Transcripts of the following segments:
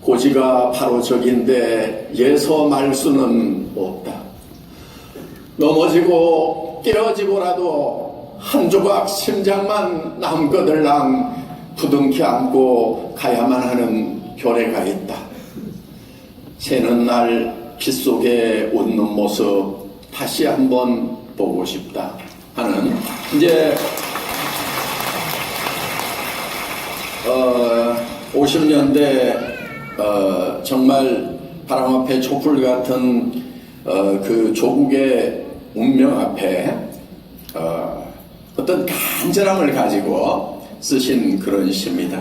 고지가 바로 저긴데 예서 말 수는 없다. 넘어지고 뛰어지고라도 한 조각 심장만 남거들랑 부둥켜 안고 가야만 하는 교례가 있다. 새는 날 빗속에 웃는 모습 다시 한번 보고 싶다 하는 이제 50년대 정말 바람 앞에 촛불 같은 그 조국의 운명 앞에 어떤 간절함을 가지고 쓰신 그런 시입니다.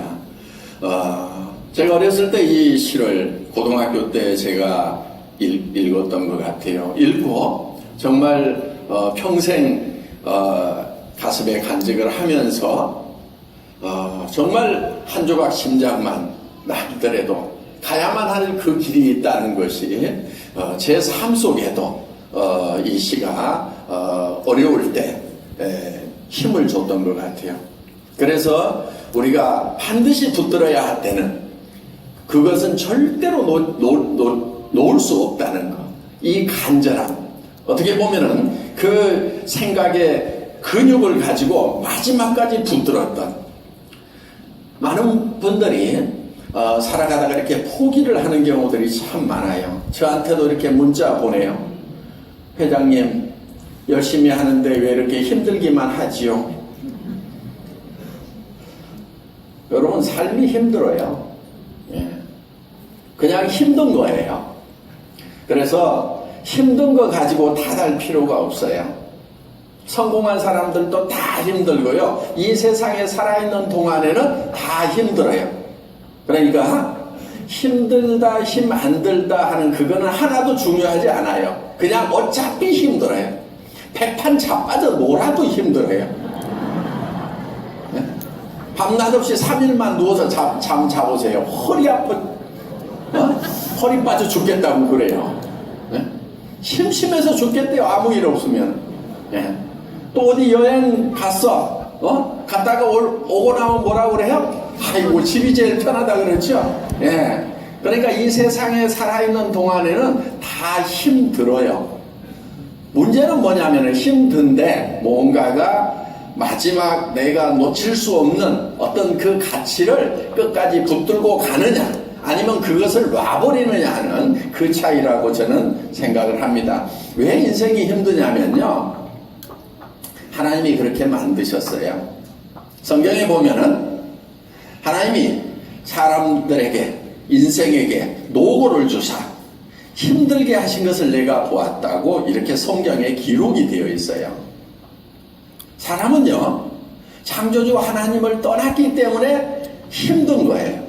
제가 어렸을 때 이 시를 고등학교 때 제가 읽었던 것 같아요. 읽고 정말 평생 가슴에 간직을 하면서 정말 한 조각 심장만 남더라도 가야만 할 그 길이 있다는 것이 제 삶 속에도 이 시가 어려울 때 힘을 줬던 것 같아요. 그래서 우리가 반드시 붙들어야 할 때는 그것은 절대로 놓을 수 없다는 것. 이 간절함. 어떻게 보면은 그 생각의 근육을 가지고 마지막까지 붙들었던 많은 분들이 살아가다가 이렇게 포기를 하는 경우들이 참 많아요. 저한테도 이렇게 문자 보내요. 회장님, 열심히 하는데 왜 이렇게 힘들기만 하지요? 여러분, 삶이 힘들어요. 그냥 힘든 거예요. 그래서 힘든 거 가지고 탓할 필요가 없어요. 성공한 사람들도 다 힘들고요. 이 세상에 살아있는 동안에는 다 힘들어요. 그러니까 힘들다 힘 안 들다 하는 그거는 하나도 중요하지 않아요. 그냥 어차피 힘들어요. 백판 자빠져 놀아도 힘들어요. 밤낮 없이 3일만 누워서 잠 자보세요. 허리 아픈 허리 빠져 죽겠다고 그래요. 심심해서 죽겠대요. 아무 일 없으면. 또 어디 여행 갔어. 갔다가 오고 나면 뭐라고 그래요? 아이고, 집이 제일 편하다 그랬죠. 그러니까 이 세상에 살아있는 동안에는 다 힘들어요. 문제는 뭐냐면 힘든데 뭔가가 마지막 내가 놓칠 수 없는 어떤 그 가치를 끝까지 붙들고 가느냐 아니면 그것을 놔버리느냐 하는 그 차이라고 저는 생각을 합니다. 왜 인생이 힘드냐면요, 하나님이 그렇게 만드셨어요. 성경에 보면은 하나님이 사람들에게 인생에게 노고를 주사 힘들게 하신 것을 내가 보았다고 이렇게 성경에 기록이 되어 있어요. 사람은요, 창조주 하나님을 떠났기 때문에 힘든 거예요.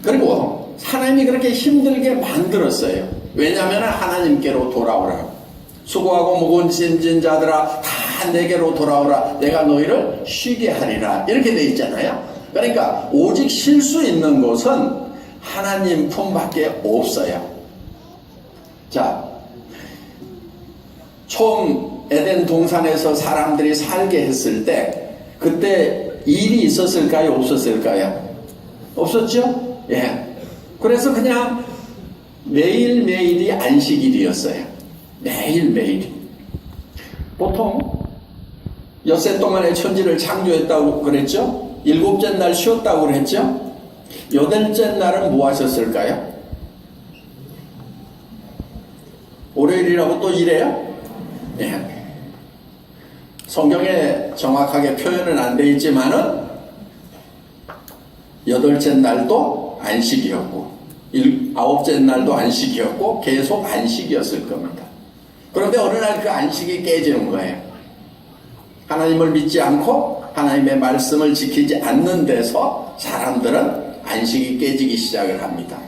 그리고 하나님이 그렇게 힘들게 만들었어요. 왜냐하면 하나님께로 돌아오라고. 수고하고 무거운 짐진 자들아 다 내게로 돌아오라. 내가 너희를 쉬게 하리라. 이렇게 돼 있잖아요. 그러니까 오직 쉴 수 있는 곳은 하나님 품밖에 없어요. 자, 처음 에덴 동산에서 사람들이 살게 했을 때 그때 일이 있었을까요? 없었을까요? 없었죠? 그래서 그냥 매일매일이 안식일이었어요. 매일매일이. 보통 엿새 동안에 천지를 창조했다고 그랬죠? 7째 날 쉬었다고 그랬죠? 8째 날은 뭐 하셨을까요? 월요일이라고 또 일해요? 성경에 정확하게 표현은 안 돼 있지만은 8째 날도 안식이었고 9째 날도 안식이었고 계속 안식이었을 겁니다. 그런데 어느 날 그 안식이 깨지는 거예요. 하나님을 믿지 않고 하나님의 말씀을 지키지 않는 데서 사람들은 안식이 깨지기 시작을 합니다.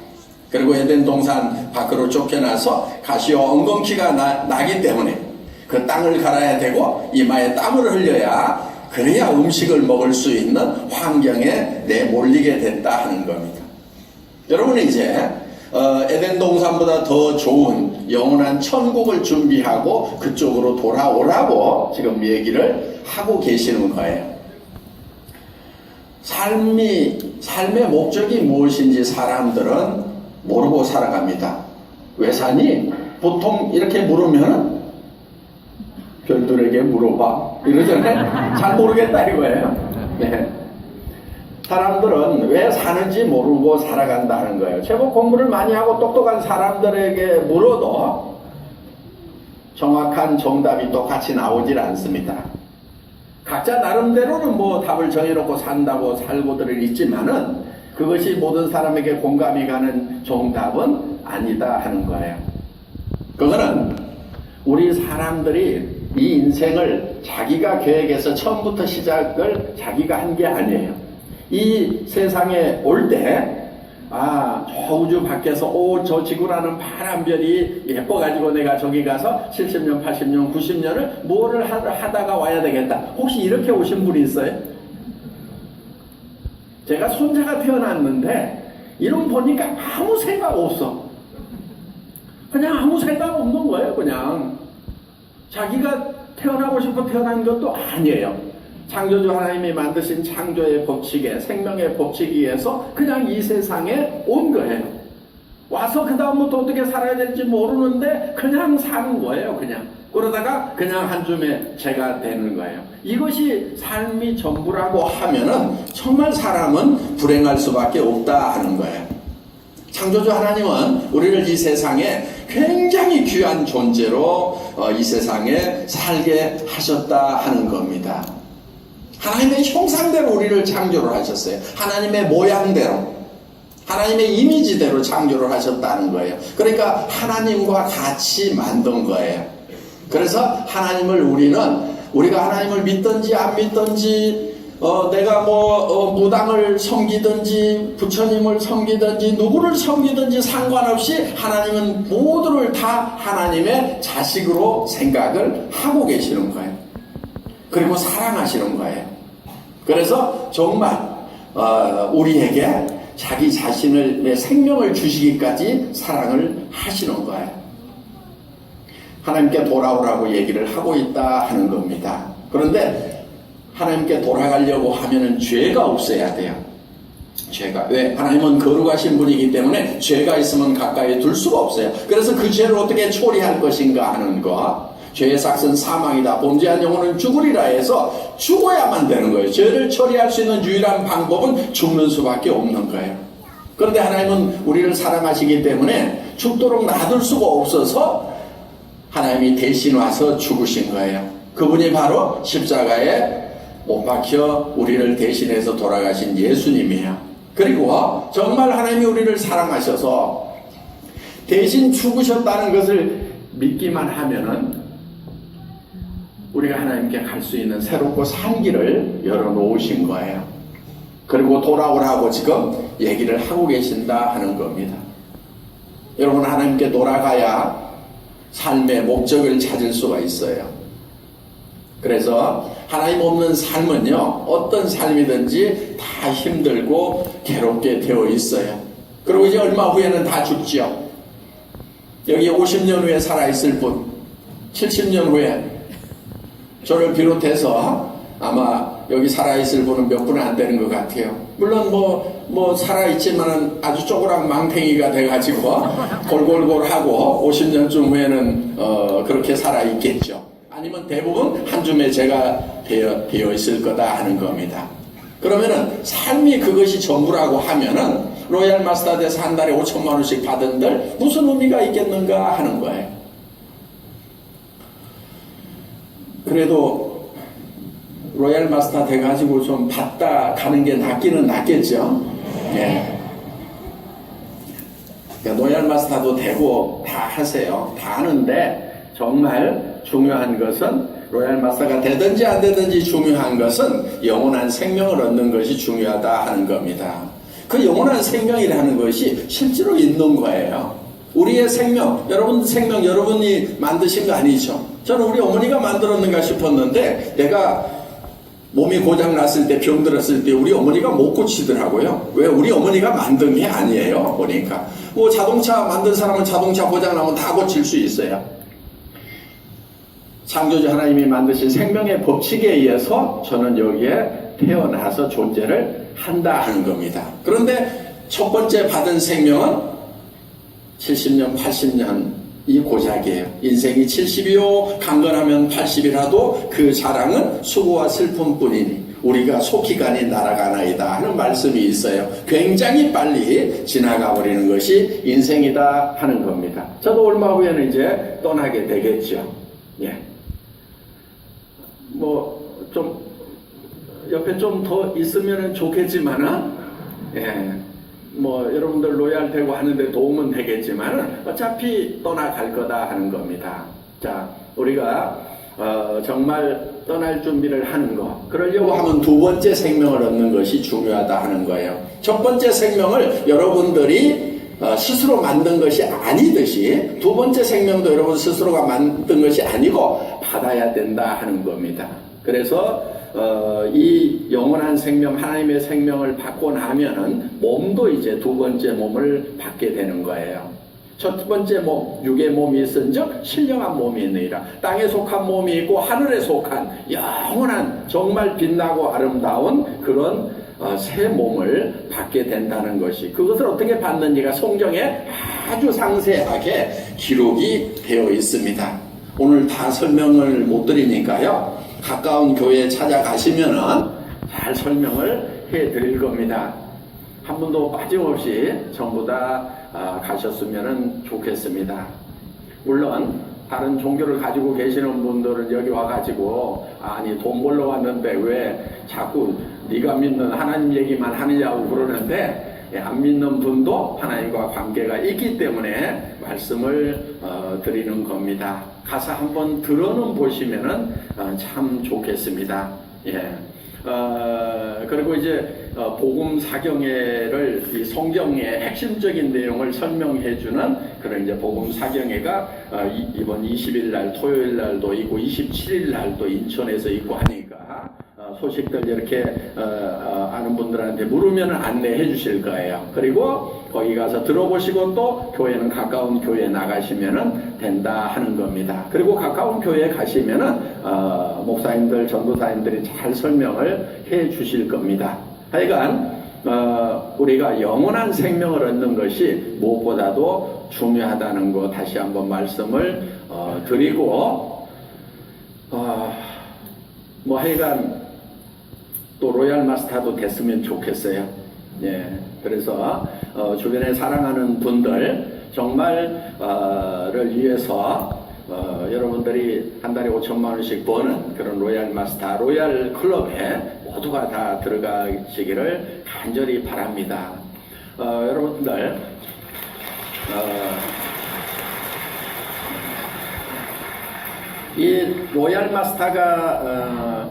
그리고 에덴 동산 밖으로 쫓겨나서 가시와 엉겅퀴가 나기 때문에 그 땅을 갈아야 되고 이마에 땀을 흘려야 그래야 음식을 먹을 수 있는 환경에 내몰리게 됐다 하는 겁니다. 여러분은 이제 에덴 동산보다 더 좋은 영원한 천국을 준비하고 그쪽으로 돌아오라고 지금 얘기를 하고 계시는 거예요. 삶의 목적이 무엇인지 사람들은 모르고 살아갑니다. 왜 사니? 보통 이렇게 물으면 별들에게 물어봐 이러잖아요. 잘 모르겠다 이거예요. 네. 사람들은 왜 사는지 모르고 살아간다는 거예요. 제법 공부를 많이 하고 똑똑한 사람들에게 물어도 정확한 정답이 똑같이 나오질 않습니다. 각자 나름대로는 뭐 답을 정해놓고 산다고 살고들 있지만은 그것이 모든 사람에게 공감이 가는 정답은 아니다 하는 거예요. 그거는 우리 사람들이 이 인생을 자기가 계획해서 처음부터 시작을 자기가 한 게 아니에요. 이 세상에 올 때 저 우주 밖에서 저 지구라는 파란 별이 예뻐가지고 내가 저기 가서 70년, 80년, 90년을 뭐를 하다가 와야 되겠다. 혹시 이렇게 오신 분이 있어요? 제가 손자가 태어났는데 이름 보니까 아무 생각 없어. 그냥 아무 생각 없는 거예요. 그냥 자기가 태어나고 싶어 태어난 것도 아니에요. 창조주 하나님이 만드신 창조의 법칙에, 생명의 법칙에 의해서 그냥 이 세상에 온 거예요. 와서 그 다음부터 어떻게 살아야 될지 모르는데 그냥 사는 거예요. 그냥 그러다가 그냥 한 줌에 죄가 되는 거예요. 이것이 삶이 전부라고 하면은 정말 사람은 불행할 수밖에 없다 하는 거예요. 창조주 하나님은 우리를 이 세상에 굉장히 귀한 존재로 이 세상에 살게 하셨다 하는 겁니다. 하나님의 형상대로 우리를 창조를 하셨어요. 하나님의 모양대로, 하나님의 이미지대로 창조를 하셨다는 거예요. 그러니까 하나님과 같이 만든 거예요. 그래서 하나님을 우리가 하나님을 믿든지 안 믿든지 내가 무당을 섬기든지 부처님을 섬기든지 누구를 섬기든지 상관없이 하나님은 모두를 다 하나님의 자식으로 생각을 하고 계시는 거예요. 그리고 사랑하시는 거예요. 그래서 정말 우리에게 자기 자신의 생명을 주시기까지 사랑을 하시는 거예요. 하나님께 돌아오라고 얘기를 하고 있다 하는 겁니다. 그런데 하나님께 돌아가려고 하면은 죄가 없어야 돼요. 왜? 하나님은 거룩하신 분이기 때문에 죄가 있으면 가까이 둘 수가 없어요. 그래서 그 죄를 어떻게 처리할 것인가 하는 거. 죄의 삭은 사망이다. 범죄한 영혼은 죽으리라 해서 죽어야만 되는 거예요. 죄를 처리할 수 있는 유일한 방법은 죽는 수밖에 없는 거예요. 그런데 하나님은 우리를 사랑하시기 때문에 죽도록 놔둘 수가 없어서 하나님이 대신 와서 죽으신 거예요. 그분이 바로 십자가에 못 박혀 우리를 대신해서 돌아가신 예수님이에요. 그리고 정말 하나님이 우리를 사랑하셔서 대신 죽으셨다는 것을 믿기만 하면은 우리가 하나님께 갈 수 있는 새롭고 산 길을 열어놓으신 거예요. 그리고 돌아오라고 지금 얘기를 하고 계신다 하는 겁니다. 여러분, 하나님께 돌아가야 삶의 목적을 찾을 수가 있어요. 그래서 하나님 없는 삶은요, 어떤 삶이든지 다 힘들고 괴롭게 되어 있어요. 그리고 이제 얼마 후에는 다 죽죠. 여기 50년 후에 살아있을 분, 70년 후에 저를 비롯해서 아마 여기 살아있을 분은 몇 분은 안 되는 것 같아요. 물론 뭐 살아있지만은 아주 쪼그락 망탱이가 돼가지고 골골골하고 50년쯤 후에는 그렇게 살아있겠죠. 아니면 대부분 한 줌에 제가 되어 있을 거다 하는 겁니다. 그러면은 삶이 그것이 전부라고 하면은 로얄 마스터드에서 한 달에 5천만 원씩 받은들 무슨 의미가 있겠는가 하는 거예요. 그래도 로얄 마스터 돼가지고 좀 받다 가는 게 낫기는 낫겠죠. 예. 그러니까 로얄 마스터도 되고 다 하세요. 다 하는데 정말 중요한 것은 로얄 마스터가 되든지 안 되든지 중요한 것은 영원한 생명을 얻는 것이 중요하다 하는 겁니다. 그 영원한 생명이라는 것이 실제로 있는 거예요. 우리의 생명, 여러분 생명 여러분이 만드신 거 아니죠. 저는 우리 어머니가 만들었는가 싶었는데 내가 몸이 고장 났을 때, 병들었을 때 우리 어머니가 못 고치더라고요. 왜? 우리 어머니가 만든 게 아니에요. 보니까 뭐 자동차 만든 사람은 자동차 고장 나면 다 고칠 수 있어요. 창조주 하나님이 만드신 생명의 법칙에 의해서 저는 여기에 태어나서 존재를 한다 하는 겁니다. 그런데 첫 번째 받은 생명은 70년, 80년 이 고작이에요. 인생이 70이요 강건하면 80이라도 그 자랑은 수고와 슬픔뿐이니 우리가 속기간이 날아가나이다 하는 말씀이 있어요. 굉장히 빨리 지나가 버리는 것이 인생이다 하는 겁니다. 저도 얼마 후에는 이제 떠나게 되겠죠. 예. 뭐 좀 옆에 좀 더 있으면 좋겠지만은 예. 뭐 여러분들 로얄 되고 하는데 도움은 되겠지만 어차피 떠나갈 거다 하는 겁니다. 자, 우리가 정말 떠날 준비를 하는 거, 그러려고 하면 두 번째 생명을 얻는 것이 중요하다 하는 거예요. 첫 번째 생명을 여러분들이 스스로 만든 것이 아니듯이 두 번째 생명도 여러분 스스로가 만든 것이 아니고 받아야 된다 하는 겁니다. 그래서 이 영원한 생명, 하나님의 생명을 받고 나면은 몸도 이제 두 번째 몸을 받게 되는 거예요. 첫 번째 몸, 육의 몸이 있은즉 신령한 몸이 있느니라. 땅에 속한 몸이 있고 하늘에 속한 영원한 정말 빛나고 아름다운 그런 새 몸을 받게 된다는 것이, 그것을 어떻게 받는지가 성경에 아주 상세하게 기록이 되어 있습니다. 오늘 다 설명을 못 드리니까요, 가까운 교회에 찾아가시면은 잘 설명을 해 드릴 겁니다. 한 분도 빠짐없이 전부 다 가셨으면 좋겠습니다. 물론 다른 종교를 가지고 계시는 분들은 여기 와가지고 아니 돈 벌러 왔는데 왜 자꾸 네가 믿는 하나님 얘기만 하느냐고 그러는데, 안 믿는 분도 하나님과 관계가 있기 때문에 말씀을 드리는 겁니다. 가서 한번 들어는 보시면은 참 좋겠습니다. 예. 그리고 이제 복음 사경회를 이 성경의 핵심적인 내용을 설명해주는 그런 이제 복음 사경회가 이번 20일 날 토요일 날도 있고 27일 날도 인천에서 있고 하니까 소식들 이렇게 아는 분들한테 물으면 안내해 주실 거예요. 그리고 거기 가서 들어보시고 또 교회는 가까운 교회에 나가시면 된다 하는 겁니다. 그리고 가까운 교회에 가시면은 목사님들, 전도사님들이 잘 설명을 해 주실 겁니다. 하여간 우리가 영원한 생명을 얻는 것이 무엇보다도 중요하다는 거 다시 한번 말씀을 드리고, 뭐 하여간 또 로얄 마스터도 됐으면 좋겠어요. 예, 그래서 주변에 사랑하는 분들 정말를 위해서 여러분들이 한 달에 5천만 원씩 버는 그런 로얄 마스터, 로얄 클럽에 모두가 다 들어가시기를 간절히 바랍니다. 여러분들 이 로얄 마스터가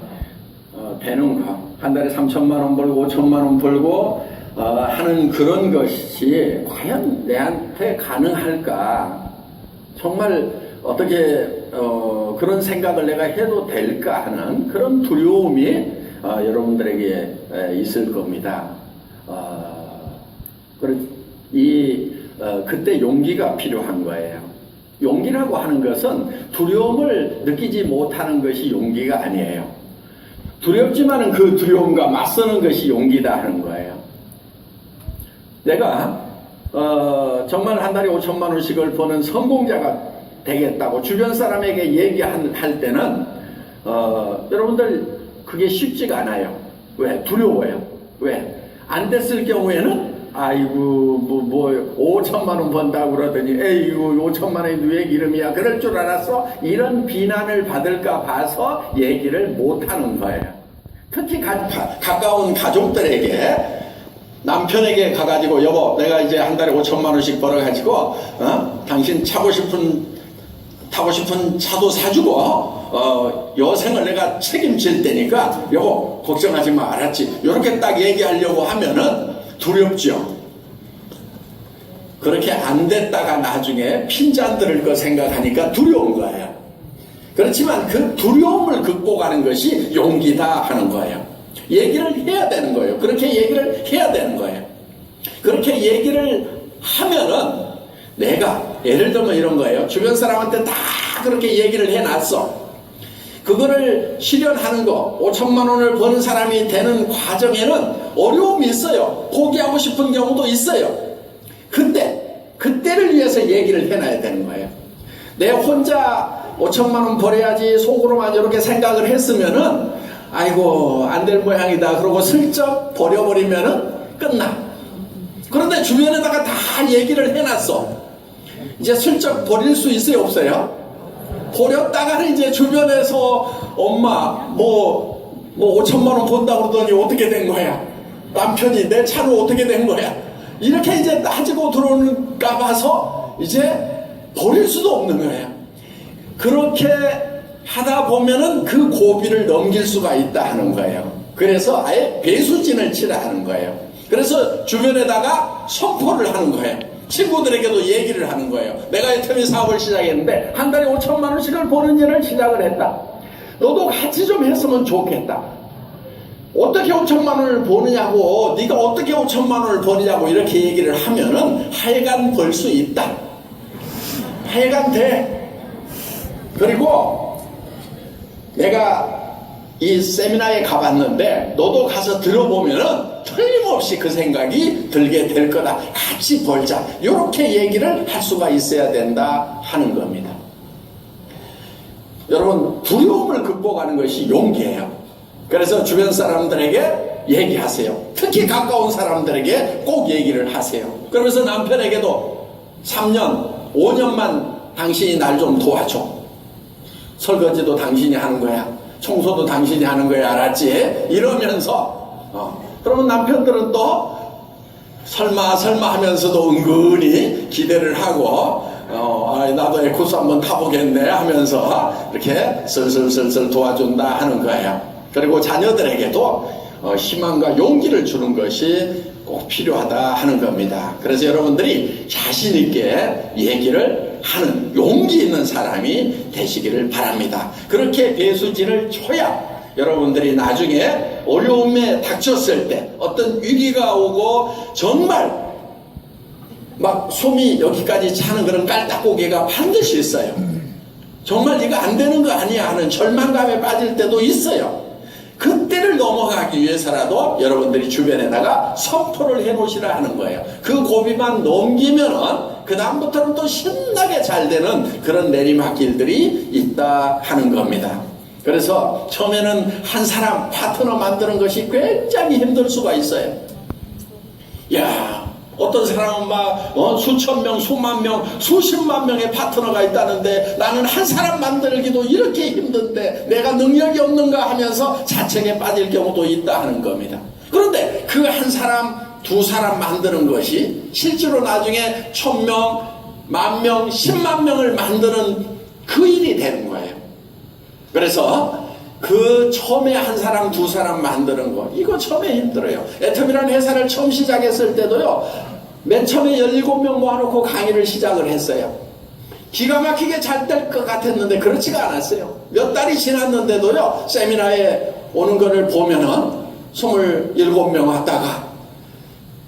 되는 거, 한 달에 3천만 원 벌고 5천만 원 벌고 하는 그런 것이 과연 내한테 가능할까? 정말 어떻게 그런 생각을 내가 해도 될까 하는 그런 두려움이 여러분들에게 있을 겁니다. 그때 용기가 필요한 거예요. 용기라고 하는 것은 두려움을 느끼지 못하는 것이 용기가 아니에요. 두렵지만은 그 두려움과 맞서는 것이 용기다 하는 거예요. 내가 정말 한 달에 5천만 원씩을 버는 성공자가 되겠다고 주변 사람에게 얘기할 때는 여러분들 그게 쉽지가 않아요. 왜? 두려워요. 왜? 안 됐을 경우에는 아이고 뭐 5천만 원 번다고 그러더니 에이구 5천만 원이 누의 기름이야 그럴 줄 알았어? 이런 비난을 받을까 봐서 얘기를 못하는 거예요. 특히 가까운 가족들에게, 남편에게 가가지고 여보 내가 이제 한 달에 5천만 원씩 벌어가지고 당신 타고 싶은 차도 사주고 여생을 내가 책임질 테니까 여보 걱정하지 마 알았지? 이렇게 딱 얘기하려고 하면은 두렵죠. 그렇게 안 됐다가 나중에 핀잔 들을 거 생각하니까 두려운 거예요. 그렇지만 그 두려움을 극복하는 것이 용기다 하는 거예요. 얘기를 해야 되는 거예요. 그렇게 얘기를 해야 되는 거예요. 그렇게 얘기를 하면은 내가 예를 들면 이런 거예요. 주변 사람한테 다 그렇게 얘기를 해놨어. 그거를 실현하는 거, 5천만 원을 버는 사람이 되는 과정에는 어려움이 있어요. 포기하고 싶은 경우도 있어요. 그때를 위해서 얘기를 해놔야 되는 거예요. 내 혼자 5천만 원 벌어야지 속으로만 이렇게 생각을 했으면은 아이고 안 될 모양이다 그러고 슬쩍 버려버리면은 끝나. 그런데 주변에다가 다 얘기를 해놨어. 이제 슬쩍 버릴 수 있어요 없어요? 버렸다가는 이제 주변에서 엄마 뭐 5천만 원 번다고 그러더니 어떻게 된 거야? 남편이 내 차는 어떻게 된 거야? 이렇게 이제 따지고 들어오는가 봐서 이제 버릴 수도 없는 거예요. 그렇게 하다 보면은 그 고비를 넘길 수가 있다 하는 거예요. 그래서 아예 배수진을 치라 하는 거예요. 그래서 주변에다가 선포를 하는 거예요. 친구들에게도 얘기를 하는 거예요. 내가 애터미 사업을 시작했는데 한 달에 5천만 원씩을 버는 일을 시작을 했다. 너도 같이 좀 했으면 좋겠다. 어떻게 5천만 원을 버느냐고, 네가 어떻게 5천만 원을 버느냐고 이렇게 얘기를 하면은 하여간 벌 수 있다. 하여간 돼. 그리고 내가 이 세미나에 가봤는데 너도 가서 들어보면은 틀림없이 그 생각이 들게 될 거다. 같이 벌자. 이렇게 얘기를 할 수가 있어야 된다 하는 겁니다. 여러분, 두려움을 극복하는 것이 용기예요. 그래서 주변 사람들에게 얘기하세요. 특히 가까운 사람들에게 꼭 얘기를 하세요. 그러면서 남편에게도 3년, 5년만 당신이 날 좀 도와줘. 설거지도 당신이 하는 거야. 청소도 당신이 하는 거야. 알았지? 이러면서 그러면 남편들은 또 설마 하면서도 은근히 기대를 하고 나도 에코스 한번 타보겠네 하면서 이렇게 슬슬 도와준다 하는 거예요. 그리고 자녀들에게도 희망과 용기를 주는 것이 꼭 필요하다 하는 겁니다. 그래서 여러분들이 자신 있게 얘기를 하는 용기 있는 사람이 되시기를 바랍니다. 그렇게 배수진을 쳐야 여러분들이 나중에 어려움에 닥쳤을 때 어떤 위기가 오고 정말 막 숨이 여기까지 차는 그런 깔딱고개가 반드시 있어요. 정말 이거 안 되는 거 아니야 하는 절망감에 빠질 때도 있어요. 그때를 넘어가기 위해서라도 여러분들이 주변에다가 선포를 해놓으시라 하는 거예요. 그 고비만 넘기면은 그 다음부터는 또 신나게 잘 되는 그런 내리막길들이 있다 하는 겁니다. 그래서 처음에는 한 사람 파트너 만드는 것이 굉장히 힘들 수가 있어요. 야, 어떤 사람은 막 수천 명, 수만 명, 수십만 명의 파트너가 있다는데 나는 한 사람 만들기도 이렇게 힘든데 내가 능력이 없는가 하면서 자책에 빠질 경우도 있다 하는 겁니다. 그런데 그 한 사람, 두 사람 만드는 것이 실제로 나중에 1000명, 10,000명, 10만 명을 만드는 그 일이 되는 거예요. 그래서 그 처음에 한 사람, 두 사람 만드는 거, 이거 처음에 힘들어요. 애텀이라는 회사를 처음 시작했을 때도요, 맨 처음에 17명 모아놓고 강의를 시작을 했어요. 기가 막히게 잘 될 것 같았는데 그렇지가 않았어요. 몇 달이 지났는데도요, 세미나에 오는 거를 보면은 27명 왔다가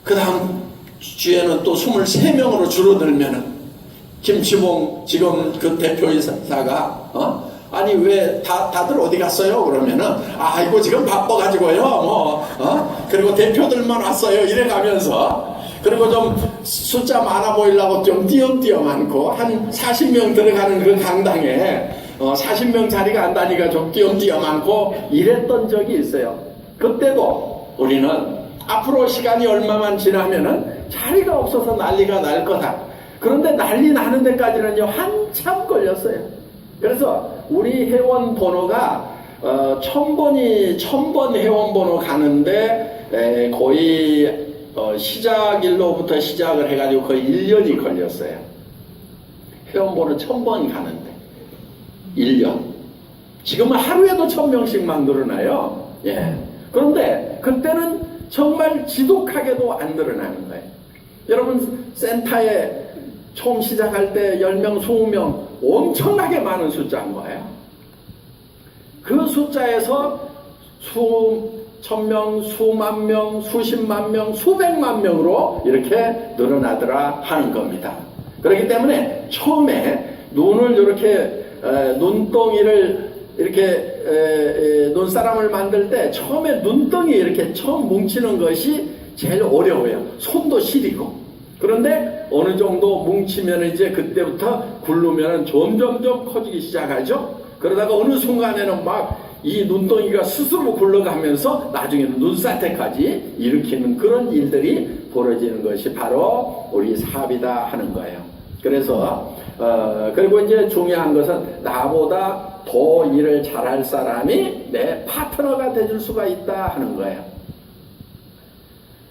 그 다음 주에는 또 23명으로 줄어들면은 김치봉 지금 그 대표이사가 아니 왜 다들 어디 갔어요? 그러면은 이거 지금 바빠가지고요 그리고 대표들만 왔어요 이래가면서, 그리고 좀 숫자 많아 보이려고 좀 띄엄띄엄 많고 한 40명 들어가는 그 강당에 40명 자리가 안 다니까 좀 띄엄띄엄 많고 이랬던 적이 있어요. 그때도 우리는 앞으로 시간이 얼마만 지나면은 자리가 없어서 난리가 날 거다. 그런데 난리 나는 데까지는요 한참 걸렸어요. 그래서 우리 회원 번호가 1000번 회원 번호 가는데 거의 시작일로부터 시작을 해가지고 거의 1년이 걸렸어요. 회원 번호 1000번 가는데 1년. 지금은 하루에도 1000명씩 막 늘어나요. 예. 그런데 그때는 정말 지독하게도 안 늘어나는 거예요. 여러분 센터에 처음 시작할 때 10명, 20명 엄청나게 많은 숫자인 거예요. 그 숫자에서 수천 명, 수만 명, 수십만 명, 수백만 명으로 이렇게 늘어나더라 하는 겁니다. 그렇기 때문에 처음에 눈을 이렇게 눈덩이를 이렇게 눈사람을 만들 때 처음에 눈덩이 이렇게 처음 뭉치는 것이 제일 어려워요. 손도 시리고. 그런데 어느 정도 뭉치면 이제 그때부터 굴르면 점점점 커지기 시작하죠. 그러다가 어느 순간에는 막 이 눈덩이가 스스로 굴러가면서 나중에는 눈사태까지 일으키는 그런 일들이 벌어지는 것이 바로 우리 사업이다 하는 거예요. 그래서 그리고 이제 중요한 것은 나보다 더 일을 잘할 사람이 내 파트너가 돼줄 수가 있다 하는 거예요.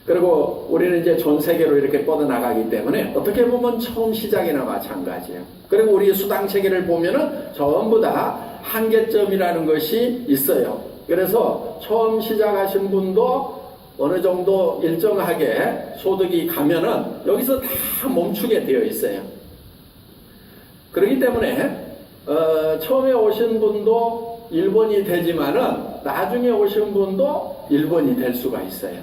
그리고 우리는 이제 전 세계로 이렇게 뻗어나가기 때문에 어떻게 보면 처음 시작이나 마찬가지예요. 그리고 우리 수당 체계를 보면은 전부 다 한계점이라는 것이 있어요. 그래서 처음 시작하신 분도 어느 정도 일정하게 소득이 가면은 여기서 다 멈추게 되어 있어요. 그렇기 때문에 처음에 오신 분도 1번이 되지만은 나중에 오신 분도 1번이 될 수가 있어요.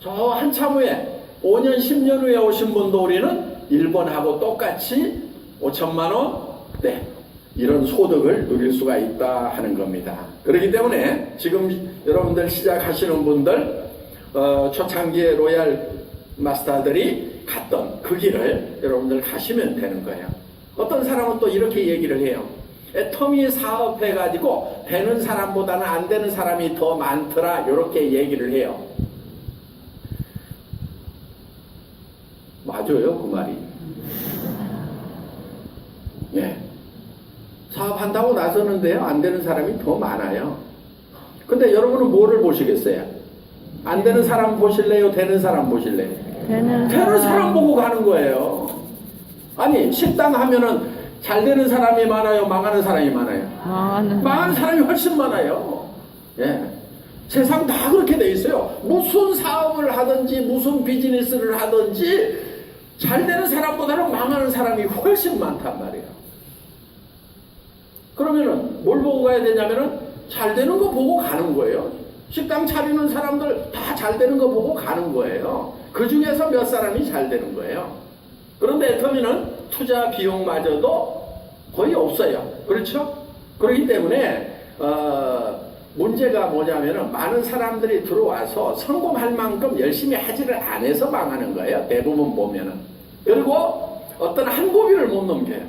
저 한참 후에 5년 10년 후에 오신 분도 우리는 1번하고 똑같이 5천만 원 네, 이런 소득을 누릴 수가 있다 하는 겁니다. 그렇기 때문에 지금 여러분들 시작하시는 분들 초창기에 로얄 마스터들이 갔던 그 길을 여러분들 가시면 되는 거예요. 어떤 사람은 또 이렇게 얘기를 해요. 애터미 사업해가지고 되는 사람보다는 안 되는 사람이 더 많더라 이렇게 얘기를 해요. 맞아요, 그 말이. 예. 사업한다고 나서는데요, 안 되는 사람이 더 많아요. 근데 여러분은 뭐를 보시겠어요? 안 되는 사람 보실래요? 되는 사람 보실래요? 되는 사람 보고 가는 거예요. 아니, 식당 하면은 잘 되는 사람이 많아요? 망하는 사람이 많아요? 망하는 사람이 훨씬 많아요. 예. 세상 다 그렇게 돼 있어요. 무슨 사업을 하든지, 무슨 비즈니스를 하든지, 잘 되는 사람보다는 망하는 사람이 훨씬 많단 말이에요. 그러면은 뭘 보고 가야 되냐면은 잘 되는 거 보고 가는 거예요. 식당 차리는 사람들 다 잘 되는 거 보고 가는 거예요. 그 중에서 몇 사람이 잘 되는 거예요. 그런데 애터미는 투자 비용마저도 거의 없어요. 그렇죠? 그렇기 때문에 문제가 뭐냐면은 많은 사람들이 들어와서 성공할 만큼 열심히 하지를 않아서 망하는 거예요. 대부분 보면은. 그리고 어떤 한 고비를 못 넘겨요.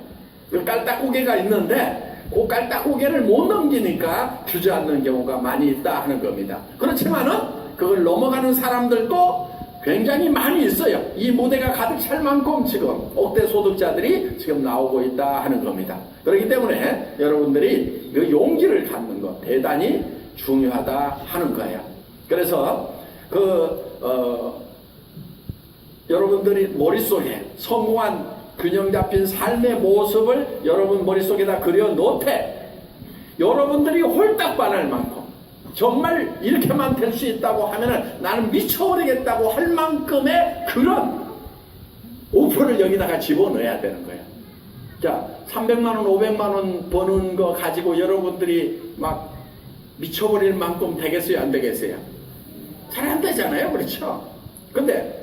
그 깔딱고개가 있는데 그 깔딱고개를 못 넘기니까 주저앉는 경우가 많이 있다 하는 겁니다. 그렇지만은 그걸 넘어가는 사람들도 굉장히 많이 있어요. 이 무대가 가득 찰 만큼 지금 억대 소득자들이 지금 나오고 있다 하는 겁니다. 그렇기 때문에 여러분들이 그 용기를 갖는 것 대단히 중요하다 하는 거예요. 그래서 여러분들이 머릿속에 성공한 균형 잡힌 삶의 모습을 여러분 머릿속에다 그려 놓되 여러분들이 홀딱 반할 만큼 정말 이렇게만 될 수 있다고 하면은 나는 미쳐버리겠다고 할 만큼의 그런 목표를 여기다가 집어넣어야 되는 거예요. 자, 300만 원, 500만 원 버는 거 가지고 여러분들이 막 미쳐버릴 만큼 되겠어요, 안 되겠어요? 잘 안 되잖아요, 그렇죠? 근데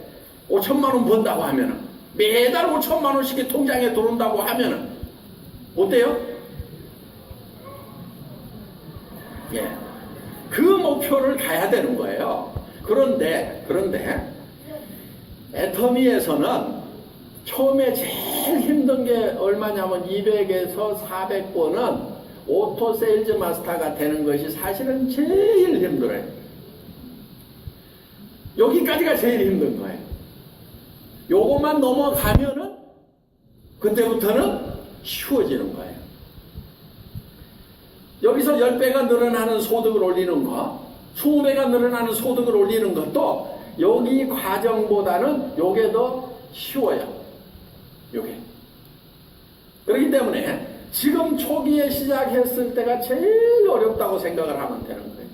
5천만 원 번다고 하면은 매달 5천만 원씩이 통장에 들어온다고 하면은 어때요? 예, 그 목표를 가야 되는 거예요. 그런데 애터미에서는 처음에 제일 힘든 게 얼마냐면 200에서 400번은 오토 세일즈 마스터가 되는 것이 사실은 제일 힘들어요. 여기까지가 제일 힘든 거예요. 요것만 넘어가면은 그때부터는 쉬워지는 거예요. 여기서 10배가 늘어나는 소득을 올리는 거, 20배가 늘어나는 소득을 올리는 것도 여기 과정보다는 요게 더 쉬워요. 요게. 그렇기 때문에 지금 초기에 시작했을 때가 제일 어렵다고 생각을 하면 되는 거예요.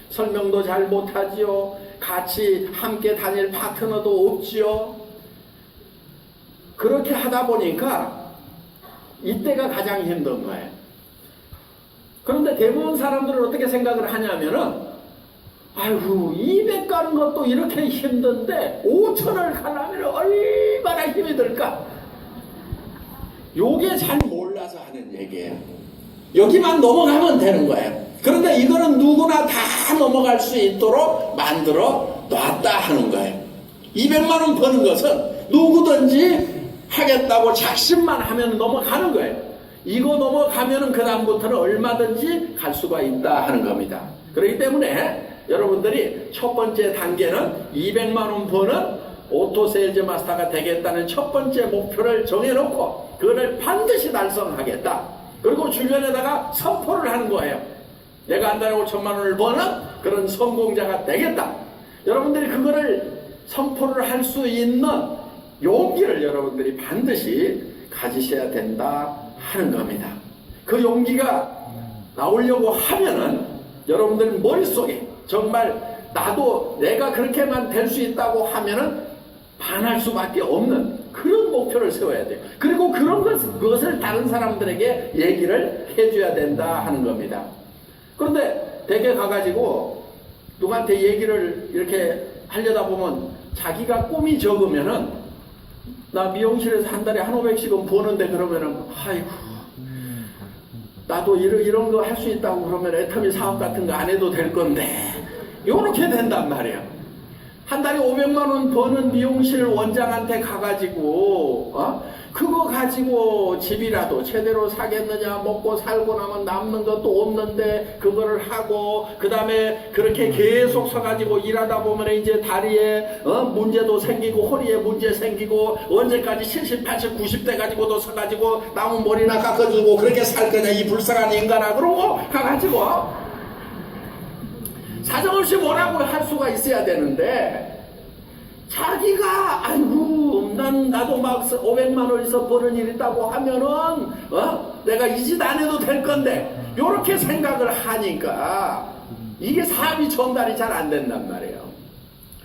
설명도 잘 못하지요. 같이 함께 다닐 파트너도 없지요. 그렇게 하다 보니까 이때가 가장 힘든 거예요. 그런데 대부분 사람들은 어떻게 생각을 하냐면은 아이고 200 가는 것도 이렇게 힘든데 5천을 가려면 얼마나 힘이 들까? 요게 잘 몰라서 하는 얘기예요. 여기만 넘어가면 되는 거예요. 그런데 이거는 누구나 다 넘어갈 수 있도록 만들어 놨다 하는 거예요. 200만 원 버는 것은 누구든지 하겠다고 작심만 하면 넘어가는 거예요. 이거 넘어가면은 그 다음부터는 얼마든지 갈 수가 있다 하는 겁니다. 그렇기 때문에 여러분들이 첫 번째 단계는 200만 원 버는 오토세일즈 마스터가 되겠다는 첫 번째 목표를 정해놓고 그거를 반드시 달성하겠다. 그리고 주변에다가 선포를 하는 거예요. 내가 한 달에 5천만 원을 버는 그런 성공자가 되겠다. 여러분들이 그거를 선포를 할 수 있는 용기를 여러분들이 반드시 가지셔야 된다 하는 겁니다. 그 용기가 나오려고 하면은 여러분들 머릿속에 정말 나도 내가 그렇게만 될 수 있다고 하면은 반할 수밖에 없는 그런 목표를 세워야 돼요. 그리고 그런 그것을 다른 사람들에게 얘기를 해줘야 된다 하는 겁니다. 그런데 댁에 가가지고 누구한테 얘기를 이렇게 하려다 보면 자기가 꿈이 적으면은 나 미용실에서 한 달에 1,500씩은 버는데 그러면은 아이고 나도 이런 거 할 수 있다고 그러면 애터미 사업 같은 거 안 해도 될 건데 요렇게 된단 말이에요. 한 달에 500만 원 버는 미용실 원장한테 가가지고 그거 가지고 집이라도 제대로 사겠느냐, 먹고 살고 나면 남는 것도 없는데 그거를 하고 그 다음에 그렇게 계속 서가지고 일하다 보면 이제 다리에 문제도 생기고 허리에 문제 생기고 언제까지 70, 80, 90대 가지고도 서가지고 나무 머리나 깎아주고 그렇게 살 거냐 이 불쌍한 인간아 그러고 가가지고 사정없이 뭐라고 할 수가 있어야 되는데 자기가 아이고 나도 막 500만 원에서 버는 일 있다고 하면은 내가 이 짓 안 해도 될 건데 요렇게 생각을 하니까 이게 사업이 전달이 잘 안 된단 말이에요.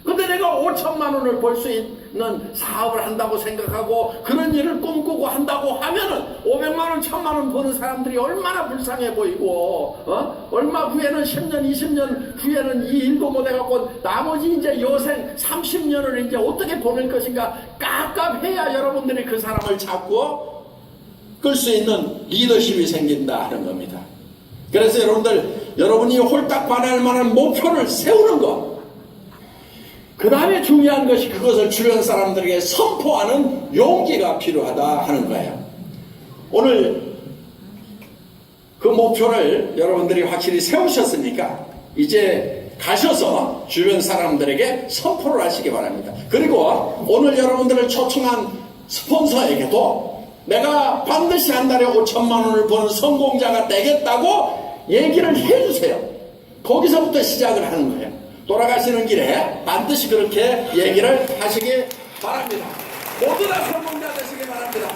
근데 내가 5천만 원을 벌 수 있는 사업을 한다고 생각하고 그런 일을 꿈꾸고 한다고 하면은 500만 원, 1,000만 원 버는 사람들이 얼마나 불쌍해 보이고 얼마 후에는 10년, 20년 후에는 이 일도 못 해갖고 나머지 이제 여생 30년을 이제 어떻게 보낼 것인가 깝깝해야 여러분들이 그 사람을 잡고 끌 수 있는 리더십이 생긴다 하는 겁니다. 그래서 여러분이 홀딱 반할 만한 목표를 세우는 것, 그 다음에 중요한 것이 그것을 주변 사람들에게 선포하는 용기가 필요하다 하는 거예요. 오늘 그 목표를 여러분들이 확실히 세우셨으니까 이제 가셔서 주변 사람들에게 선포를 하시기 바랍니다. 그리고 오늘 여러분들을 초청한 스폰서에게도 내가 반드시 한 달에 5천만 원을 버는 성공자가 되겠다고 얘기를 해주세요. 거기서부터 시작을 하는 거예요. 돌아가시는 길에 반드시 그렇게 얘기를 하시기 바랍니다. 모두 다 성공자 되시기 바랍니다.